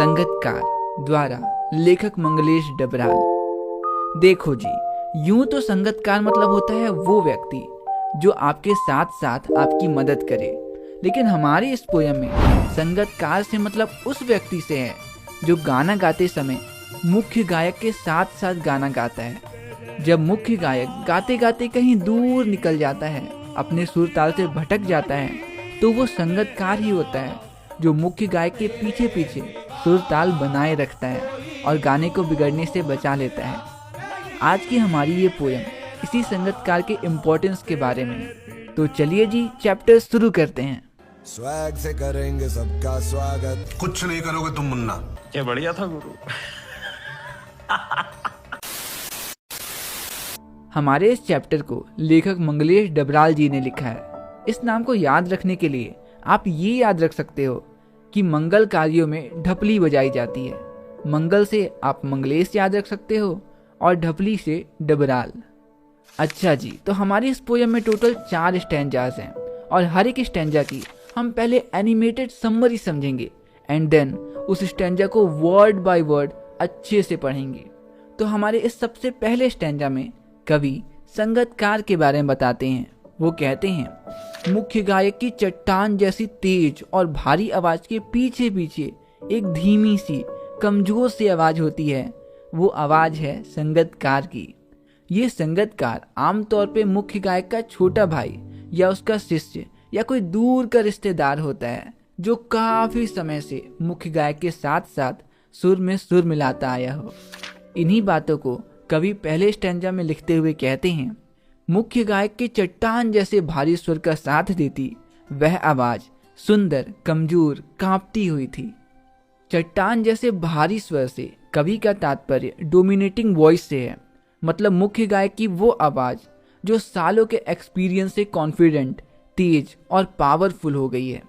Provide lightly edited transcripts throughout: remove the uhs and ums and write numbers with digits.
संगतकार द्वारा लेखक मंगलेश डबराल। देखो जी, यूं तो संगतकार मतलब होता है वो व्यक्ति जो आपके साथ साथ आपकी मदद करे, लेकिन हमारे इस पोयम में संगतकार से मतलब उस व्यक्ति से है जो गाना गाते समय मुख्य गायक के साथ साथ गाना गाता है। जब मुख्य गायक गाते गाते कहीं दूर निकल जाता है, अपने सुर ताल से भटक जाता है, तो वो संगतकार ही होता है जो मुख्य गायक के पीछे पीछे सुर ताल बनाए रखता है और गाने को बिगड़ने से बचा लेता है। आज की हमारी ये पोयम इसी संगतकार के इम्पोर्टेंस के बारे में। तो चलिए जी, चैप्टर शुरू करते हैं। स्वैग से करेंगे सबका स्वागत। कुछ नहीं करोगे तुम मुन्ना। क्या बढ़िया था गुरु। हमारे इस चैप्टर को लेखक मंगलेश डबराल जी ने लिखा है। इस नाम को याद रखने के लिए आप ये याद रख सकते हो कि मंगल कार्यों में ढपली बजाई जाती है। मंगल से आप मंगलेश याद रख सकते हो और ढपली से डबराल। अच्छा जी, तो हमारी इस पोयम में टोटल 4 स्टैंजाज हैं और हर एक स्टैंजा की हम पहले एनिमेटेड समरी समझेंगे एंड देन उस स्टैंजा को वर्ड बाय वर्ड अच्छे से पढ़ेंगे। तो हमारे इस सबसे पहले स्टैंजा में कवि संगतकार के बारे में बताते हैं। वो कहते हैं, मुख्य गायक की चट्टान जैसी तेज और भारी आवाज के पीछे पीछे एक धीमी सी कमजोर सी आवाज होती है। वो आवाज है संगतकार की। ये संगतकार आमतौर पे मुख्य गायक का छोटा भाई या उसका शिष्य या कोई दूर का रिश्तेदार होता है जो काफी समय से मुख्य गायक के साथ साथ सुर में सुर मिलाता आया हो। इन्हीं बातों को कवि पहले स्टैंजा में लिखते हुए कहते हैं, मुख्य गायक के चट्टान जैसे भारी स्वर का साथ देती वह आवाज सुंदर, कमजोर, कांपती हुई थी। चट्टान जैसे भारी स्वर से कवि का तात्पर्य डोमिनेटिंग वॉइस से है, मतलब मुख्य गायक की वो आवाज जो सालों के एक्सपीरियंस से कॉन्फिडेंट, तेज और पावरफुल हो गई है।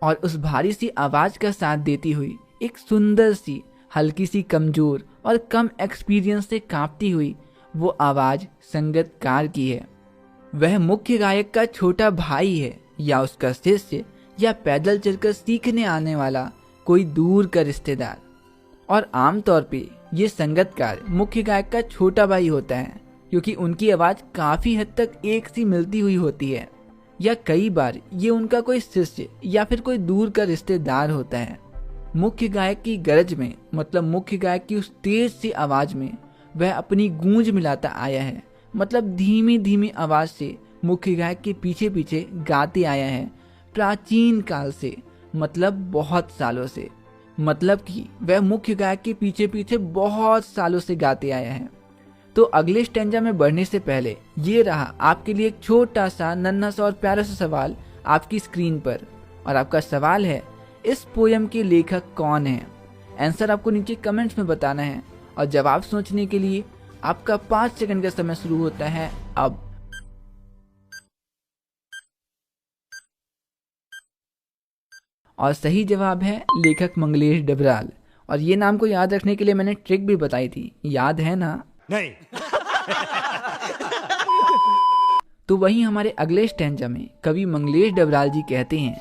और उस भारी सी आवाज का साथ देती हुई एक सुंदर सी, हल्की सी, कमजोर और कम एक्सपीरियंस से कांपती हुई वो आवाज संगतकार की है। वह मुख्य गायक का छोटा भाई है या उसका शिष्य या पैदल चलकर सीखने आने वाला कोई दूर का रिश्तेदार। और आमतौर पे ये संगतकार मुख्य गायक का छोटा भाई होता है क्योंकि उनकी आवाज काफी हद तक एक सी मिलती हुई होती है, या कई बार ये उनका कोई शिष्य या फिर कोई दूर का रिश्तेदार होता है। मुख्य गायक की गरज में मतलब मुख्य गायक की उस तेज सी आवाज में वह अपनी गूंज मिलाता आया है, मतलब धीमी धीमी आवाज से मुख्य गायक के पीछे पीछे गाते आया है प्राचीन काल से, मतलब बहुत सालों से। मतलब कि वह मुख्य गायक के पीछे पीछे बहुत सालों से गाते आया है। तो अगले स्टैंजा में बढ़ने से पहले ये रहा आपके लिए एक छोटा सा, नन्हा सा और प्यारा सा सवाल आपकी स्क्रीन पर। और आपका सवाल है, इस पोयम के लेखक कौन है? आंसर आपको नीचे कमेंट्स में बताना है और जवाब सोचने के लिए आपका 5 सेकंड का समय शुरू होता है अब। और सही जवाब है लेखक मंगलेश डबराल। और ये नाम को याद रखने के लिए मैंने ट्रिक भी बताई थी, याद है ना? नहीं। तो वहीं हमारे अगले स्टैंजा में कवि मंगलेश डबराल जी कहते हैं,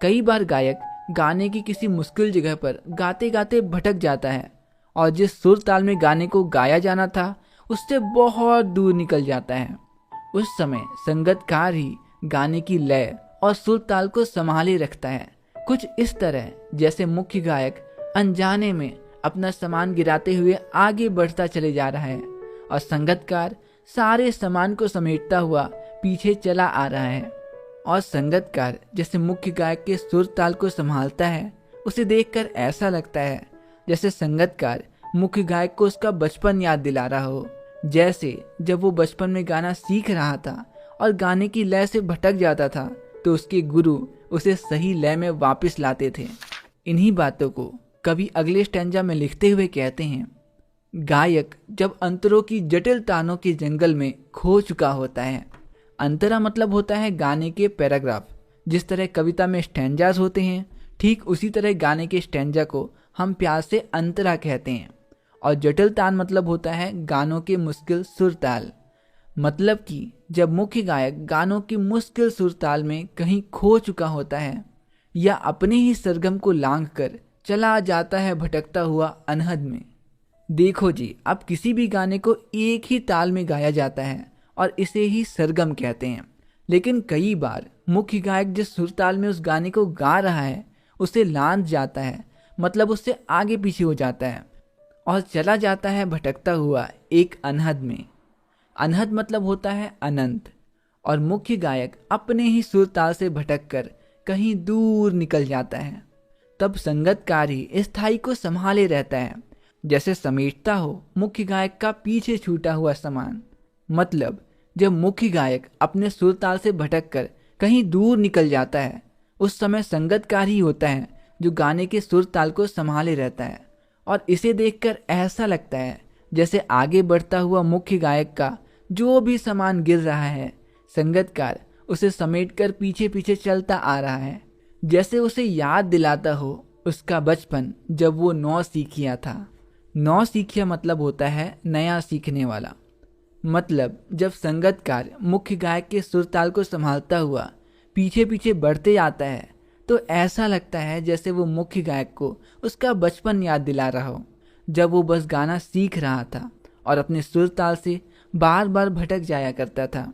कई बार गायक गाने की किसी मुश्किल जगह पर गाते गाते भटक जाता है और जिस सुर ताल में गाने को गाया जाना था उससे बहुत दूर निकल जाता है। उस समय संगतकार ही गाने की लय और सुर ताल को संभाले रखता है, कुछ इस तरह जैसे मुख्य गायक अनजाने में अपना सामान गिराते हुए आगे बढ़ता चले जा रहा है और संगतकार सारे सामान को समेटता हुआ पीछे चला आ रहा है। और संगतकार जैसे मुख्य गायक के सुर ताल को संभालता है, उसे देखकर ऐसा लगता है जैसे संगतकार मुख्य गायक को उसका बचपन याद दिला रहा हो, जैसे जब वो बचपन में गाना सीख रहा था और गाने की लय से भटक जाता था तो उसके गुरु उसे सही लय में वापस लाते थे। इन्हीं बातों को कवि अगले स्टैंजा में लिखते हुए कहते हैं, गायक जब अंतरों की जटिल तानों के जंगल में खो चुका होता है। अंतरा मतलब होता है गाने के पैराग्राफ। जिस तरह कविता में स्टैंजाज होते हैं, ठीक उसी तरह गाने के स्टैंजा को हम प्यार से अंतरा कहते हैं। और जटिल तान मतलब होता है गानों के मुश्किल सुर ताल। मतलब कि जब मुख्य गायक गानों की मुश्किल सुर ताल में कहीं खो चुका होता है या अपने ही सरगम को लांघकर चला जाता है भटकता हुआ अनहद में। देखो जी, अब किसी भी गाने को एक ही ताल में गाया जाता है और इसे ही सरगम कहते हैं। लेकिन कई बार मुख्य गायक जिस सुर ताल में उस गाने को गा रहा है उसे लांघ जाता है, मतलब उससे आगे पीछे हो जाता है और चला जाता है भटकता हुआ एक अनहद में। अनहद मतलब होता है अनंत, और मुख्य गायक अपने ही सुर ताल से भटककर कहीं दूर निकल जाता है। तब संगतकार ही स्थाई को संभाले रहता है, जैसे समेटता हो मुख्य गायक का पीछे छूटा हुआ सामान। मतलब जब मुख्य गायक अपने सुर ताल से भटककर कहीं दूर निकल जाता है उस समय संगतकार ही होता है जो गाने के सुर ताल को संभाले रहता है, और इसे देखकर ऐसा लगता है जैसे आगे बढ़ता हुआ मुख्य गायक का जो भी सामान गिर रहा है संगतकार उसे समेटकर पीछे पीछे चलता आ रहा है, जैसे उसे याद दिलाता हो उसका बचपन जब वो नौसिखिया था। नौसिखिया मतलब होता है नया सीखने वाला। मतलब जब संगतकार मुख्य गायक के सुर ताल को संभालता हुआ पीछे पीछे बढ़ते आता है तो ऐसा लगता है जैसे वो मुख्य गायक को उसका बचपन याद दिला रहा हो, जब वो बस गाना सीख रहा था और अपने सुर ताल से बार बार भटक जाया करता था।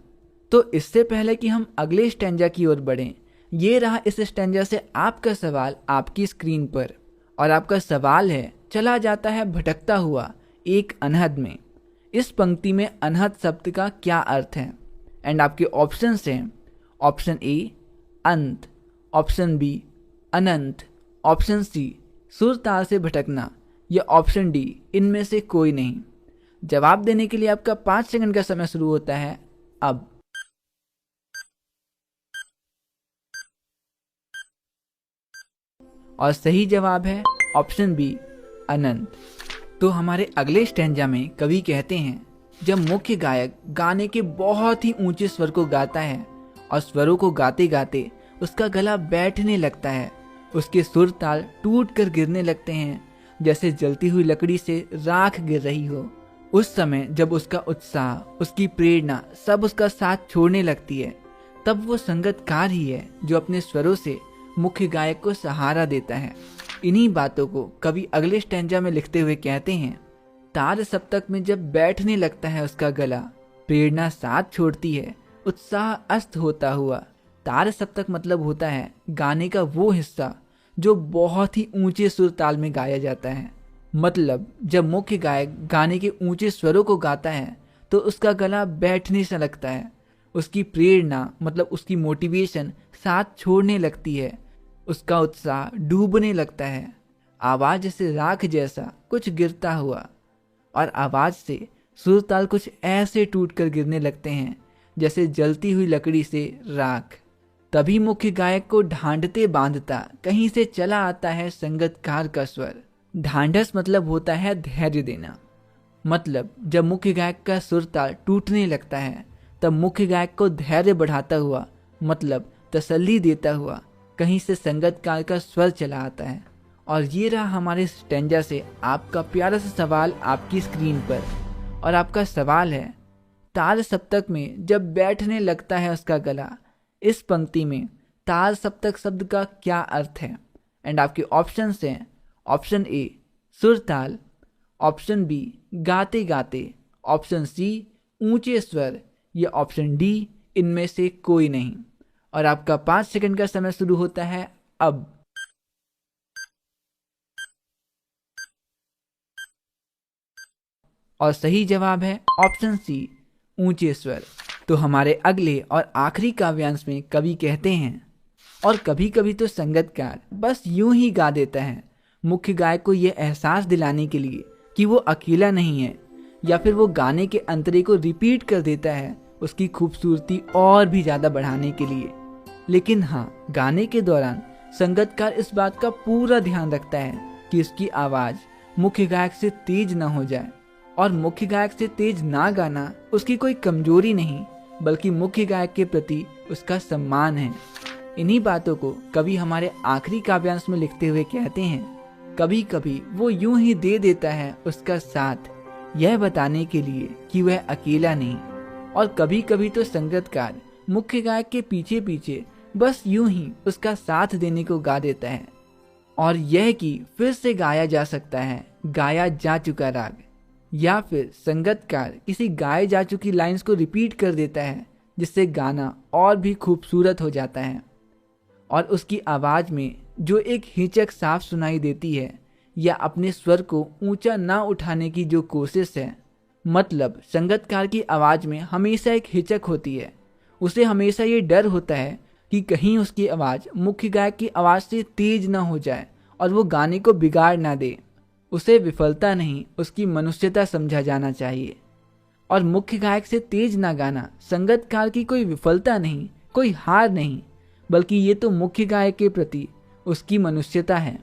तो इससे पहले कि हम अगले स्टैंजा की ओर बढ़ें, ये रहा इस स्टैंजा से आपका सवाल आपकी स्क्रीन पर, और आपका सवाल है चला जाता है भटकता हुआ एक अनहद में। इस पंक्ति में अनहद शब्द का क्या अर्थ है? एंड आपके ऑप्शन हैं ऑप्शन ए अंत, ऑप्शन बी अनंत, ऑप्शन सी सुर ताल से भटकना, या ऑप्शन डी इनमें से कोई नहीं। जवाब देने के लिए आपका 5 सेकंड का समय शुरू होता है अब। और सही जवाब है ऑप्शन बी अनंत। तो हमारे अगले स्टैंजा में कवि कहते हैं, जब मुख्य गायक गाने के बहुत ही ऊंचे स्वर को गाता है और स्वरों को गाते गाते उसका गला बैठने लगता है, उसके सुर ताल टूट कर गिरने लगते हैं जैसे जलती हुई लकड़ी से राख गिर रही हो। उस समय जब उसका उत्साह, उसकी प्रेरणा सब उसका साथ छोड़ने लगती है, तब वो संगतकार ही है जो अपने स्वरों से मुख्य गायक को सहारा देता है। इन्हीं बातों को कवि अगले स्टैंजा में लिखते हुए कहते हैं, तार सप्तक में जब बैठने लगता है उसका गला, प्रेरणा साथ छोड़ती है, उत्साह अस्त होता हुआ। तार सप्तक मतलब होता है गाने का वो हिस्सा जो बहुत ही ऊंचे सुर ताल में गाया जाता है। मतलब जब मुख्य गायक गाने के ऊंचे स्वरों को गाता है तो उसका गला बैठने सा लगता है, उसकी प्रेरणा मतलब उसकी मोटिवेशन साथ छोड़ने लगती है, उसका उत्साह डूबने लगता है। आवाज जैसे राख जैसा कुछ गिरता हुआ, और आवाज से सुर ताल कुछ ऐसे टूटकर गिरने लगते हैं जैसे जलती हुई लकड़ी से राख। तभी मुख्य गायक को ढांढते बांधता कहीं से चला आता है संगतकार का स्वर। ढांढस मतलब होता है धैर्य देना। मतलब जब मुख्य गायक का सुर ताल टूटने लगता है तब मुख्य गायक को धैर्य बढ़ाता हुआ, मतलब तसल्ली देता हुआ कहीं से संगतकार का स्वर चला आता है। और ये रहा हमारे स्टैंजा से आपका प्यारा सा सवाल आपकी स्क्रीन पर, और आपका सवाल है ताल सप्तक में जब बैठने लगता है उसका गला, इस पंक्ति में ताल सप्तक शब्द का क्या अर्थ है? एंड आपके ऑप्शन हैं ऑप्शन ए सुर ताल, ऑप्शन बी गाते गाते, ऑप्शन सी ऊंचे स्वर, या ऑप्शन डी इनमें से कोई नहीं। और आपका 5 सेकंड का समय शुरू होता है अब। और सही जवाब है ऑप्शन सी ऊंचे स्वर। तो हमारे अगले और आखिरी काव्यांश में कवि कहते हैं, और कभी कभी तो संगतकार बस यूं ही गा देता है मुख्य गायक को यह एहसास दिलाने के लिए कि वो अकेला नहीं है, या फिर वो गाने के अंतरे को रिपीट कर देता है उसकी खूबसूरती और भी ज़्यादा बढ़ाने के लिए। लेकिन हाँ, गाने के दौरान संगतकार इस बात का पूरा ध्यान रखता है कि उसकी आवाज़ मुख्य गायक से तेज ना हो जाए, और मुख्य गायक से तेज ना गाना उसकी कोई कमजोरी नहीं बल्कि मुख्य गायक के प्रति उसका सम्मान है। इन्हीं बातों को कवि हमारे आखिरी काव्यांश में लिखते हुए कहते हैं, कभी कभी वो यूं ही दे देता है उसका साथ, यह बताने के लिए कि वह अकेला नहीं। और कभी कभी तो संगतकार मुख्य गायक के पीछे पीछे बस यूं ही उसका साथ देने को गा देता है। और यह कि फिर से गाया जा सकता है गाया जा चुका राग, या फिर संगीतकार किसी गाए जा चुकी लाइंस को रिपीट कर देता है जिससे गाना और भी खूबसूरत हो जाता है। और उसकी आवाज़ में जो एक हिचक साफ सुनाई देती है या अपने स्वर को ऊंचा ना उठाने की जो कोशिश है, मतलब संगीतकार की आवाज़ में हमेशा एक हिचक होती है। उसे हमेशा ये डर होता है कि कहीं उसकी आवाज़ मुख्य गायक की आवाज़ से तेज ना हो जाए और वो गाने को बिगाड़ ना दे। उसे विफलता नहीं, उसकी मनुष्यता समझा जाना चाहिए। और मुख्य गायक से तेज ना गाना संगीतकार की कोई विफलता नहीं, कोई हार नहीं, बल्कि ये तो मुख्य गायक के प्रति उसकी मनुष्यता है।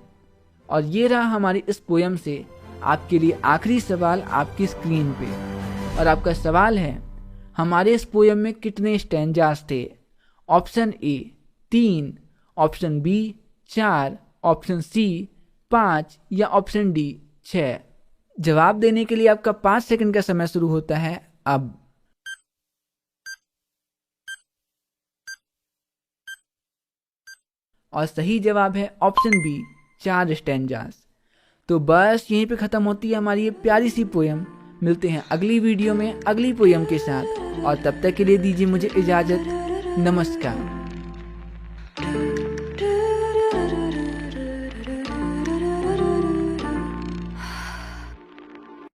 और ये रहा हमारी इस पोयम से आपके लिए आखिरी सवाल आपकी स्क्रीन पे। और आपका सवाल है, हमारे इस पोयम में कितने स्टैंजास थे? Option A 3, option B 4, option C 5 या ऑप्शन डी 6। जवाब देने के लिए आपका 5 सेकंड का समय शुरू होता है अब। और सही जवाब है ऑप्शन बी 4 स्टैंजास। तो बस यहीं पे ख़त्म होती है हमारी ये प्यारी सी पोयम। मिलते हैं अगली वीडियो में अगली पोयम के साथ, और तब तक के लिए दीजिए मुझे इजाज़त। नमस्कार।